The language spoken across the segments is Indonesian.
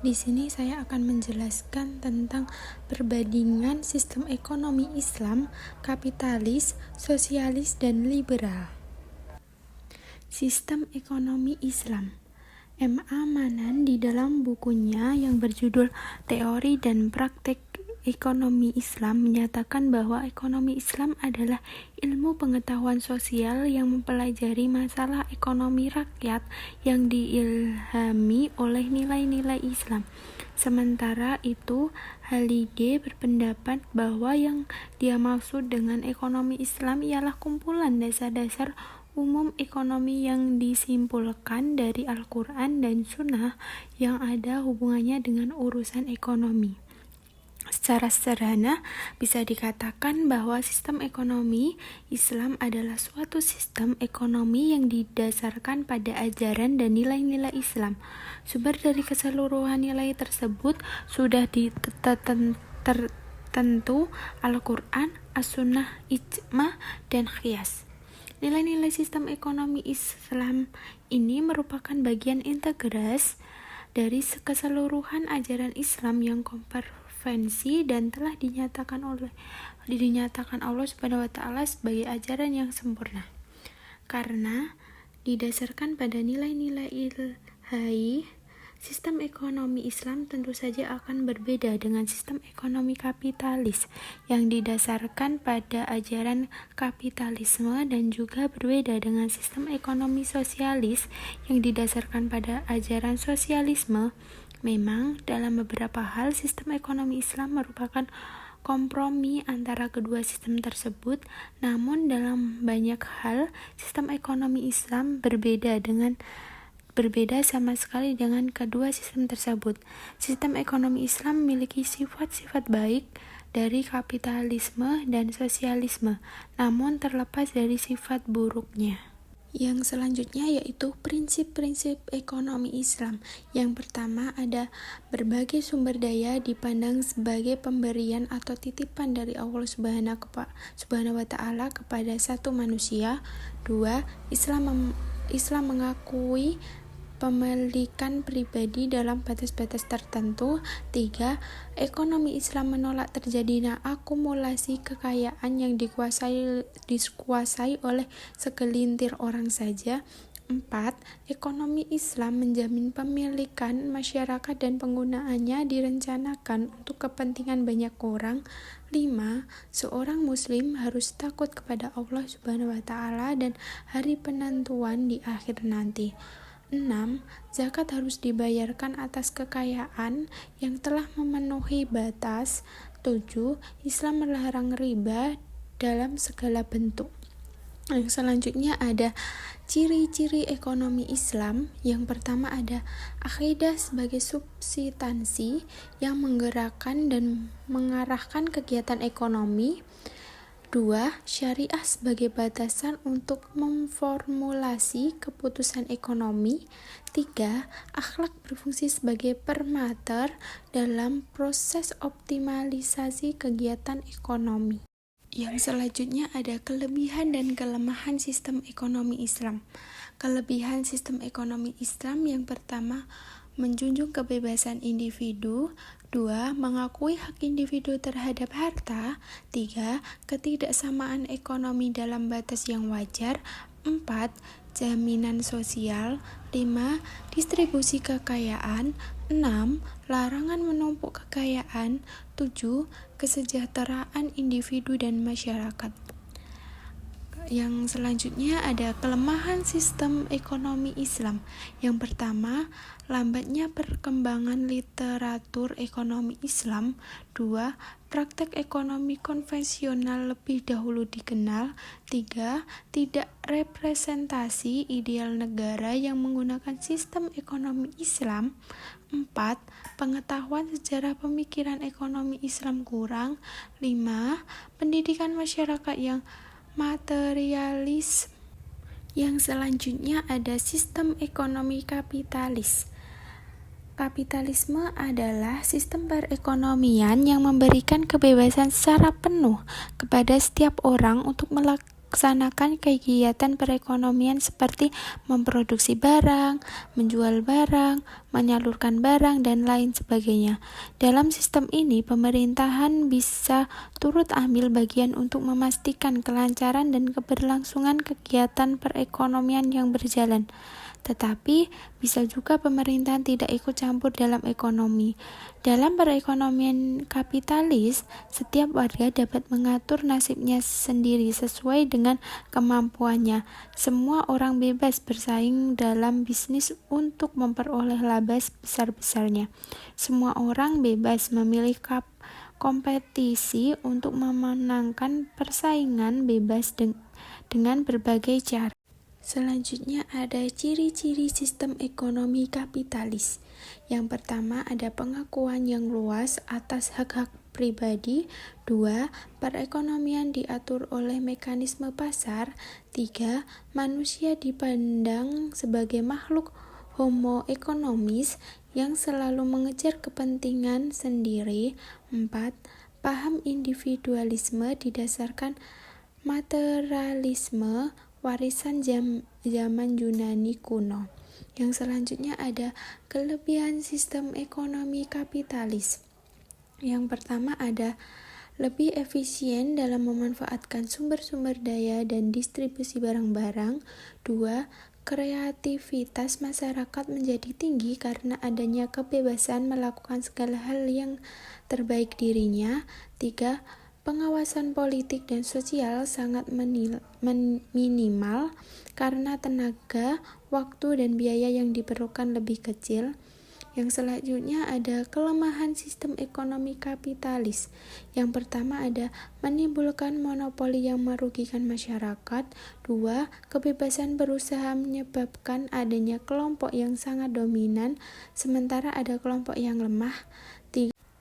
Di sini saya akan menjelaskan tentang perbandingan sistem ekonomi Islam, kapitalis, sosialis, dan liberal. Sistem ekonomi Islam. M.A. Manan di dalam bukunya yang berjudul Teori dan Praktek Ekonomi Islam menyatakan bahwa ekonomi Islam adalah ilmu pengetahuan sosial yang mempelajari masalah ekonomi rakyat yang diilhami oleh nilai-nilai Islam. Sementara itu, Halide berpendapat bahwa yang dia maksud dengan ekonomi Islam ialah kumpulan dasar-dasar umum ekonomi yang disimpulkan dari Al-Quran dan Sunnah yang ada hubungannya dengan urusan ekonomi. Secara sederhana, bisa dikatakan bahwa sistem ekonomi Islam adalah suatu sistem ekonomi yang didasarkan pada ajaran dan nilai-nilai Islam. Sumber dari keseluruhan nilai tersebut sudah tertentu Al-Quran, As-Sunnah, Ijma, dan Qiyas. Nilai-nilai sistem ekonomi Islam ini merupakan bagian integras dari keseluruhan ajaran Islam yang konvergensi dan telah dinyatakan Allah Subhanahu wa taala sebagai ajaran yang sempurna. Karena didasarkan pada nilai-nilai ilahi, sistem ekonomi Islam tentu saja akan berbeda dengan sistem ekonomi kapitalis yang didasarkan pada ajaran kapitalisme dan juga berbeda dengan sistem ekonomi sosialis yang didasarkan pada ajaran sosialisme. Memang dalam beberapa hal sistem ekonomi Islam merupakan kompromi antara kedua sistem tersebut, namun dalam banyak hal sistem ekonomi Islam berbeda sama sekali dengan kedua sistem tersebut. Sistem ekonomi Islam memiliki sifat-sifat baik dari kapitalisme dan sosialisme, namun terlepas dari sifat buruknya. Yang selanjutnya yaitu prinsip-prinsip ekonomi Islam. Yang pertama ada berbagai sumber daya dipandang sebagai pemberian atau titipan dari Allah Subhanahu wa taala kepada satu manusia. 2. Islam mengakui pemilikan pribadi dalam batas-batas tertentu. 3. Ekonomi Islam menolak terjadinya akumulasi kekayaan yang dikuasai oleh segelintir orang saja. 4. Ekonomi Islam menjamin pemilikan masyarakat dan penggunaannya direncanakan untuk kepentingan banyak orang. 5. Seorang muslim harus takut kepada Allah Subhanahu wa taala dan hari penentuan di akhir nanti. 6. Zakat harus dibayarkan atas kekayaan yang telah memenuhi batas. 7. Islam melarang riba dalam segala bentuk. Yang selanjutnya ada ciri-ciri ekonomi Islam. Yang pertama ada akidah sebagai substansi yang menggerakkan dan mengarahkan kegiatan ekonomi. 2. Syariah sebagai batasan untuk memformulasi keputusan ekonomi. 3. Akhlak berfungsi sebagai permater dalam proses optimalisasi kegiatan ekonomi. Yang selanjutnya ada kelebihan dan kelemahan sistem ekonomi Islam. Kelebihan sistem ekonomi Islam yang pertama, menjunjung kebebasan individu. 2. Mengakui hak individu terhadap harta. 3. Ketidaksamaan ekonomi dalam batas yang wajar. 4. Jaminan sosial. 5. Distribusi kekayaan. 6. Larangan menumpuk kekayaan. 7. Kesejahteraan individu dan masyarakat. Yang selanjutnya ada kelemahan sistem ekonomi Islam. Yang pertama, lambatnya perkembangan literatur ekonomi Islam. 2. Praktek ekonomi konvensional lebih dahulu dikenal. 3. Tidak representasi ideal negara yang menggunakan sistem ekonomi Islam. 4. Pengetahuan sejarah pemikiran ekonomi Islam kurang. 5. Pendidikan masyarakat yang materialis Yang selanjutnya ada sistem ekonomi kapitalis. Kapitalisme adalah sistem perekonomian yang memberikan kebebasan secara penuh kepada setiap orang untuk melaksanakan kegiatan perekonomian seperti memproduksi barang, menjual barang, menyalurkan barang, dan lain sebagainya. Dalam sistem ini, pemerintahan bisa turut ambil bagian untuk memastikan kelancaran dan keberlangsungan kegiatan perekonomian yang berjalan. Tetapi bisa juga pemerintahan tidak ikut campur dalam ekonomi. Dalam perekonomian kapitalis, setiap warga dapat mengatur nasibnya sendiri sesuai dengan kemampuannya. Semua orang bebas bersaing dalam bisnis untuk memperoleh laba sebesar-besarnya. Semua orang bebas memilih kompetisi untuk memenangkan persaingan bebas dengan berbagai cara. Selanjutnya ada ciri-ciri sistem ekonomi kapitalis. Yang pertama ada pengakuan yang luas atas hak-hak pribadi. 2. Perekonomian diatur oleh mekanisme pasar. 3. Manusia dipandang sebagai makhluk homo economicus yang selalu mengejar kepentingan sendiri. 4. Paham individualisme didasarkan materialisme warisan zaman Yunani kuno. Yang selanjutnya ada kelebihan sistem ekonomi kapitalis. Yang pertama ada lebih efisien dalam memanfaatkan sumber-sumber daya dan distribusi barang-barang. 2. Kreativitas masyarakat menjadi tinggi karena adanya kebebasan melakukan segala hal yang terbaik dirinya. 3. Pengawasan politik dan sosial sangat minimal karena tenaga, waktu, dan biaya yang diperlukan lebih kecil. Yang selanjutnya ada kelemahan sistem ekonomi kapitalis. Yang pertama ada menimbulkan monopoli yang merugikan masyarakat. 2. Kebebasan berusaha menyebabkan adanya kelompok yang sangat dominan, sementara ada kelompok yang lemah.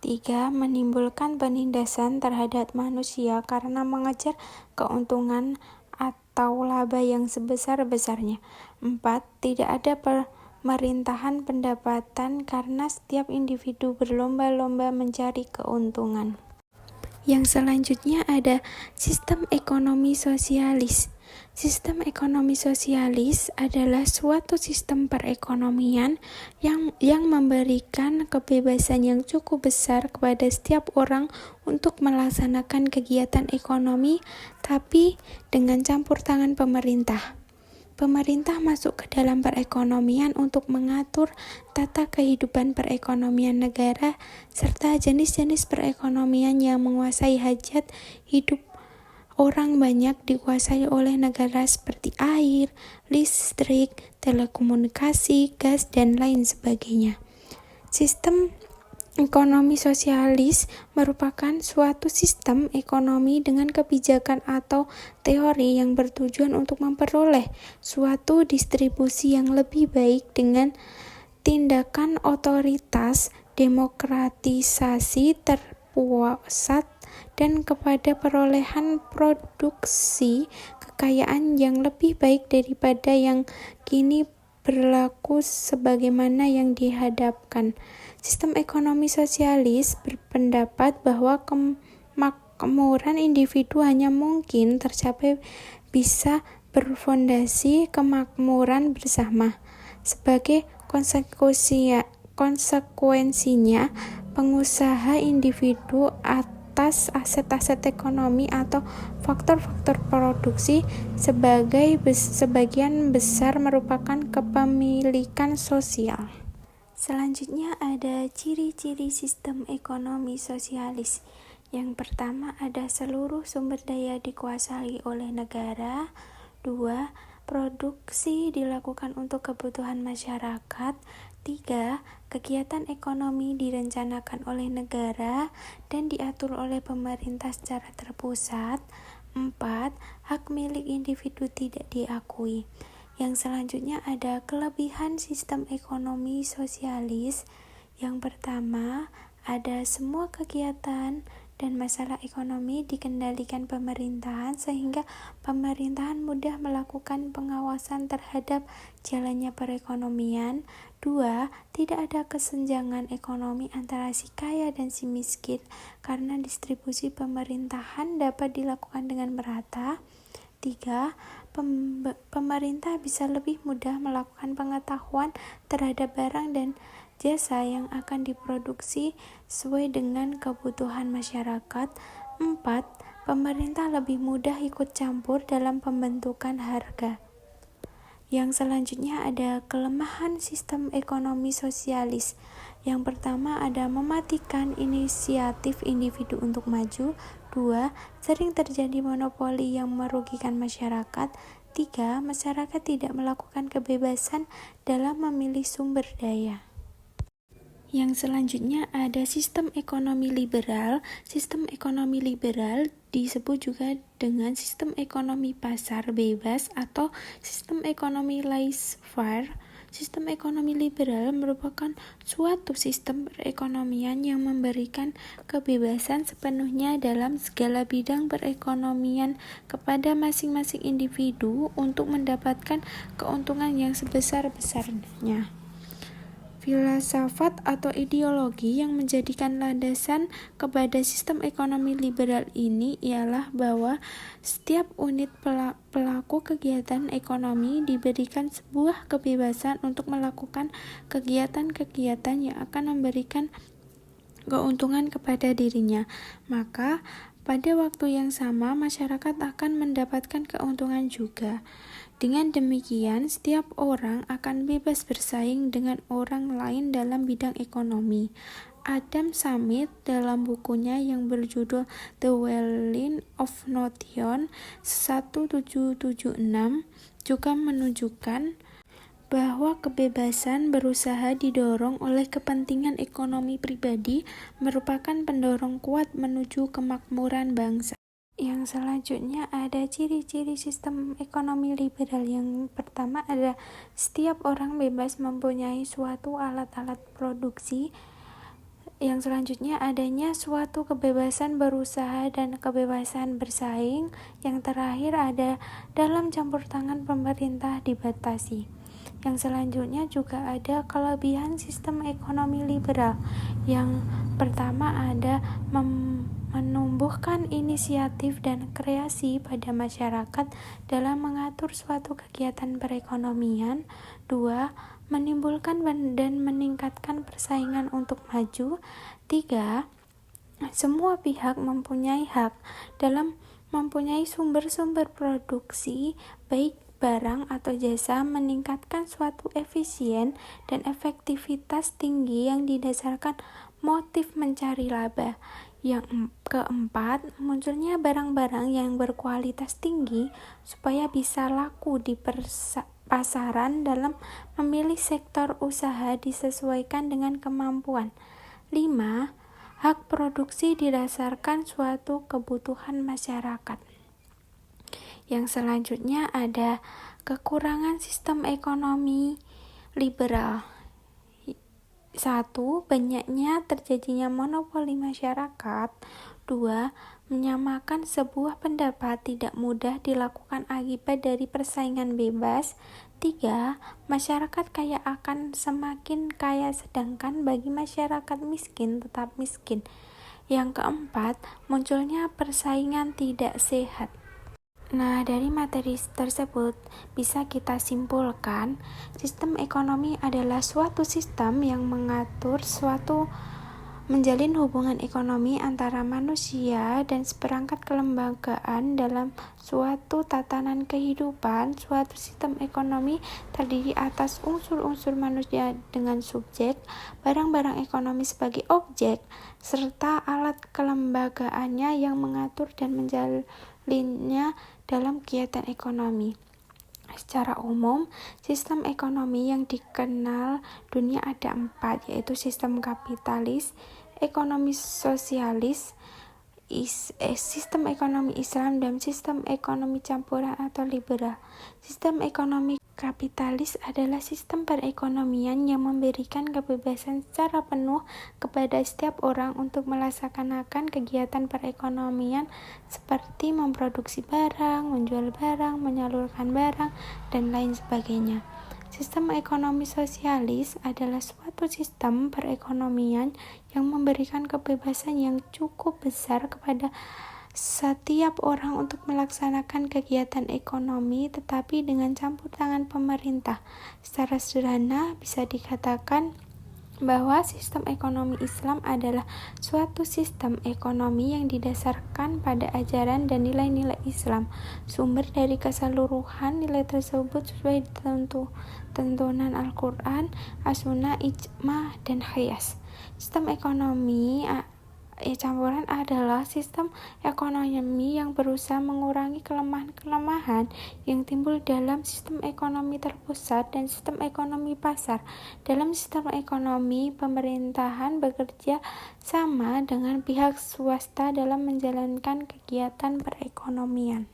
3. Menimbulkan penindasan terhadap manusia karena mengejar keuntungan atau laba yang sebesar-besarnya. 4. Tidak ada pemerintahan pendapatan karena setiap individu berlomba-lomba mencari keuntungan. Yang selanjutnya ada sistem ekonomi sosialis. Sistem ekonomi sosialis adalah suatu sistem perekonomian yang memberikan kebebasan yang cukup besar kepada setiap orang untuk melaksanakan kegiatan ekonomi, tapi dengan campur tangan pemerintah. Pemerintah masuk ke dalam perekonomian untuk mengatur tata kehidupan perekonomian negara serta jenis-jenis perekonomian yang menguasai hajat hidup orang banyak dikuasai oleh negara seperti air, listrik, telekomunikasi, gas, dan lain sebagainya. Sistem ekonomi sosialis merupakan suatu sistem ekonomi dengan kebijakan atau teori yang bertujuan untuk memperoleh suatu distribusi yang lebih baik dengan tindakan otoritas, demokratisasi terpusat, dan kepada perolehan produksi kekayaan yang lebih baik daripada yang kini berlaku sebagaimana yang dihadapkan. Sistem ekonomi sosialis berpendapat bahwa kemakmuran individu hanya mungkin tercapai bisa berfondasi kemakmuran bersama. Sebagai konsekuensinya, pengusaha individu atas aset-aset ekonomi atau faktor-faktor produksi sebagian besar merupakan kepemilikan sosial. Selanjutnya ada ciri-ciri sistem ekonomi sosialis. Yang pertama ada seluruh sumber daya dikuasai oleh negara. 2. Produksi dilakukan untuk kebutuhan masyarakat. 3. Kegiatan ekonomi direncanakan oleh negara dan diatur oleh pemerintah secara terpusat. 4. Hak milik individu tidak diakui. Yang selanjutnya ada kelebihan sistem ekonomi sosialis. Yang pertama, ada semua kegiatan dan masalah ekonomi dikendalikan pemerintahan sehingga pemerintahan mudah melakukan pengawasan terhadap jalannya perekonomian. 2. Tidak ada kesenjangan ekonomi antara si kaya dan si miskin karena distribusi pemerintahan dapat dilakukan dengan merata. 3. Pemerintah bisa lebih mudah melakukan pengetahuan terhadap barang dan jasa yang akan diproduksi sesuai dengan kebutuhan masyarakat. 4. Pemerintah lebih mudah ikut campur dalam pembentukan harga. Yang selanjutnya ada kelemahan sistem ekonomi sosialis. Yang pertama ada mematikan inisiatif individu untuk maju. 2. Sering terjadi monopoli yang merugikan masyarakat. 3. Masyarakat tidak melakukan kebebasan dalam memilih sumber daya. Yang selanjutnya ada sistem ekonomi liberal. Sistem ekonomi liberal disebut juga dengan sistem ekonomi pasar bebas atau sistem ekonomi laissez-faire. Sistem ekonomi liberal merupakan suatu sistem perekonomian yang memberikan kebebasan sepenuhnya dalam segala bidang perekonomian kepada masing-masing individu untuk mendapatkan keuntungan yang sebesar-besarnya. Filsafat atau ideologi yang menjadikan landasan kepada sistem ekonomi liberal ini ialah bahwa setiap unit pelaku kegiatan ekonomi diberikan sebuah kebebasan untuk melakukan kegiatan-kegiatan yang akan memberikan keuntungan kepada dirinya. Maka pada waktu yang sama masyarakat akan mendapatkan keuntungan juga. Dengan demikian, setiap orang akan bebas bersaing dengan orang lain dalam bidang ekonomi. Adam Smith dalam bukunya yang berjudul The Wheeling of Nation 1776 juga menunjukkan bahwa kebebasan berusaha didorong oleh kepentingan ekonomi pribadi merupakan pendorong kuat menuju kemakmuran bangsa. Yang selanjutnya ada ciri-ciri sistem ekonomi liberal. Yang pertama ada setiap orang bebas mempunyai suatu alat-alat produksi. Yang selanjutnya adanya suatu kebebasan berusaha dan kebebasan bersaing. Yang terakhir ada dalam campur tangan pemerintah dibatasi. Yang selanjutnya juga ada kelebihan sistem ekonomi liberal. Yang pertama ada menumbuhkan inisiatif dan kreasi pada masyarakat dalam mengatur suatu kegiatan perekonomian. 2. Menimbulkan dan meningkatkan persaingan untuk maju. 3. Semua pihak mempunyai hak dalam mempunyai sumber-sumber produksi, baik barang atau jasa, meningkatkan suatu efisien dan efektivitas tinggi yang didasarkan motif mencari laba. Yang keempat, munculnya barang-barang yang berkualitas tinggi supaya bisa laku di pasaran dalam memilih sektor usaha disesuaikan dengan kemampuan. 5. Hak produksi didasarkan suatu kebutuhan masyarakat. Yang selanjutnya ada kekurangan sistem ekonomi liberal. 1. Banyaknya terjadinya monopoli masyarakat. 2. Menyamakan sebuah pendapat tidak mudah dilakukan akibat dari persaingan bebas. 3. Masyarakat kaya akan semakin kaya sedangkan bagi masyarakat miskin tetap miskin. Yang keempat, munculnya persaingan tidak sehat. Nah, dari materi tersebut bisa kita simpulkan, sistem ekonomi adalah suatu sistem yang mengatur menjalin hubungan ekonomi antara manusia dan seperangkat kelembagaan dalam suatu tatanan kehidupan. Suatu sistem ekonomi terdiri atas unsur-unsur manusia dengan subjek, barang-barang ekonomi sebagai objek, serta alat kelembagaannya yang mengatur dan menjalinnya dalam kegiatan ekonomi. Secara umum, sistem ekonomi yang dikenal dunia ada 4, yaitu sistem kapitalis, ekonomi sosialis, sistem ekonomi Islam, dan sistem ekonomi campuran atau liberal. Sistem ekonomi kapitalis adalah sistem perekonomian yang memberikan kebebasan secara penuh kepada setiap orang untuk melaksanakan kegiatan perekonomian seperti memproduksi barang, menjual barang, menyalurkan barang, dan lain sebagainya. Sistem ekonomi sosialis adalah suatu sistem perekonomian yang memberikan kebebasan yang cukup besar kepada setiap orang untuk melaksanakan kegiatan ekonomi, tetapi dengan campur tangan pemerintah. Secara sederhana bisa dikatakan bahwa sistem ekonomi Islam adalah suatu sistem ekonomi yang didasarkan pada ajaran dan nilai-nilai Islam. Sumber dari keseluruhan nilai tersebut sesuai tuntunan Al-Quran, As-Sunnah, Ijma, dan Qiyas. Sistem ekonomi campuran adalah sistem ekonomi yang berusaha mengurangi kelemahan-kelemahan yang timbul dalam sistem ekonomi terpusat dan sistem ekonomi pasar. Dalam sistem ekonomi, pemerintahan bekerja sama dengan pihak swasta dalam menjalankan kegiatan perekonomian.